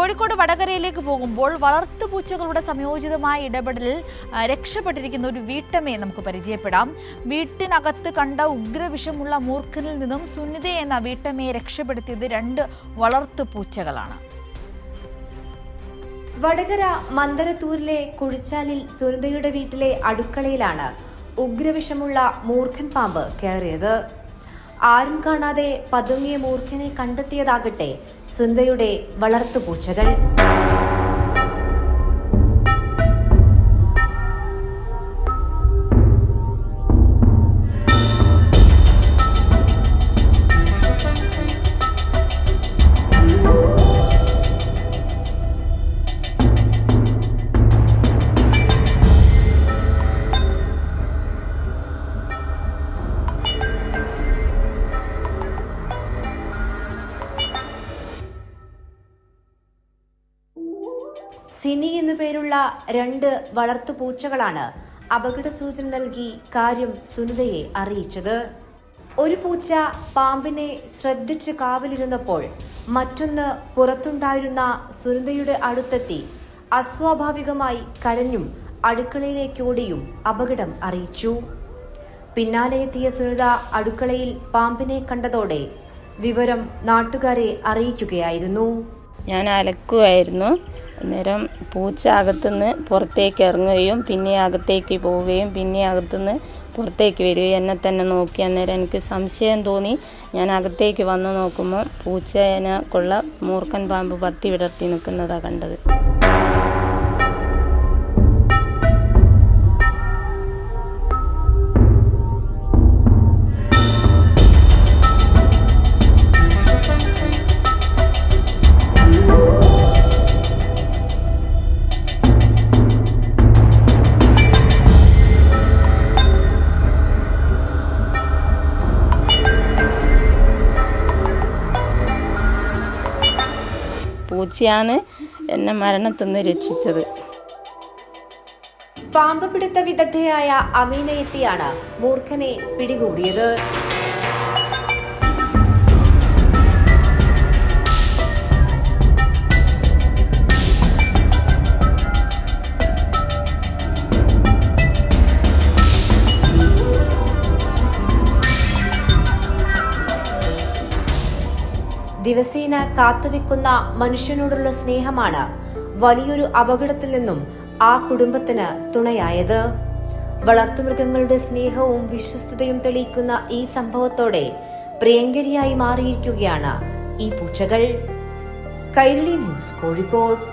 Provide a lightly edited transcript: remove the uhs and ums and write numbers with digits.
കോഴിക്കോട് വടകരയിലേക്ക് പോകുമ്പോൾ വളർത്തുപൂച്ചകളുടെ സംയോജിതമായ ഇടപെടലിൽ രക്ഷപ്പെട്ടിരിക്കുന്ന ഒരു വീട്ടമ്മയെ നമുക്ക് പരിചയപ്പെടാം. വീട്ടിനകത്ത് കണ്ട ഉഗ്രവിഷമുള്ള മൂർഖനിൽ നിന്നും സുനിത എന്ന വീട്ടമ്മയെ രക്ഷപ്പെടുത്തിയത് 2 വളർത്തുപൂച്ചകളാണ്. വടകര മന്ദരത്തൂരിലെ കുഴിച്ചാലിൽ സുനിതയുടെ വീട്ടിലെ അടുക്കളയിലാണ് ഉഗ്രവിഷമുള്ള മൂർഖൻ പാമ്പ് കയറിയത്. ആരും കാണാതെ പതുങ്ങിയ മൂർഖനെ കണ്ടെത്തിയതാകട്ടെ സുനിതയുടെ വളർത്തുപൂച്ചകൾ. സിനി എന്നു പേരുള്ള 2 വളർത്തുപൂച്ചകളാണ് അപകട സൂചന നൽകി കാര്യം സുനിതയെ അറിയിച്ചത്. ഒരു പൂച്ച പാമ്പിനെ ശ്രദ്ധിച്ച് കാവലിരുന്നപ്പോൾ മറ്റൊന്ന് പുറത്തുണ്ടായിരുന്ന സുനിതയുടെ അടുത്തെത്തി അസ്വാഭാവികമായി കരഞ്ഞും അടുക്കളയിലേക്ക് ഓടിയും അപകടം അറിയിച്ചു. പിന്നാലെ എത്തിയ സുനിത അടുക്കളയിൽ പാമ്പിനെ കണ്ടതോടെ വിവരം നാട്ടുകാരെ അറിയിക്കുകയായിരുന്നു. ഞാൻ അലക്കുകയായിരുന്നു. അന്നേരം പൂച്ച അകത്തുനിന്ന് പുറത്തേക്ക് ഇറങ്ങുകയും പിന്നെ അകത്തേക്ക് പോവുകയും പിന്നെ അകത്തുനിന്ന് പുറത്തേക്ക് വരികയും എന്നെ തന്നെ നോക്കി. അന്നേരം എനിക്ക് സംശയം തോന്നി. ഞാൻ അകത്തേക്ക് വന്ന് നോക്കുമ്പോൾ പൂച്ചേനെ കൊള്ള മൂർഖൻ പാമ്പ് പത്തി വിടർത്തി നിൽക്കുന്നതാണ് കണ്ടത്. പൂച്ചയാണ് എന്നെ മരണത്തിൽ നിന്ന് രക്ഷിച്ചത്. പാമ്പ് പിടുത്ത വിദഗ്ധയായ അമീന എത്തിയാണ് മൂർഖനെ പിടികൂടിയത്. ദിവസേന കാത്തുവെക്കുന്ന മനുഷ്യനോടുള്ള സ്നേഹമാണ് വലിയൊരു അപകടത്തിൽ നിന്നും ആ കുടുംബത്തിന് തുണയായത്. വളർത്തുമൃഗങ്ങളുടെ സ്നേഹവും വിശ്വസ്തതയും തെളിയിക്കുന്ന ഈ സംഭവത്തോടെ പ്രിയങ്കരിയായി മാറിയിരിക്കുകയാണ് ഈ പൂച്ചകൾ. കൈരളി ന്യൂസ്, കോഴിക്കോട്.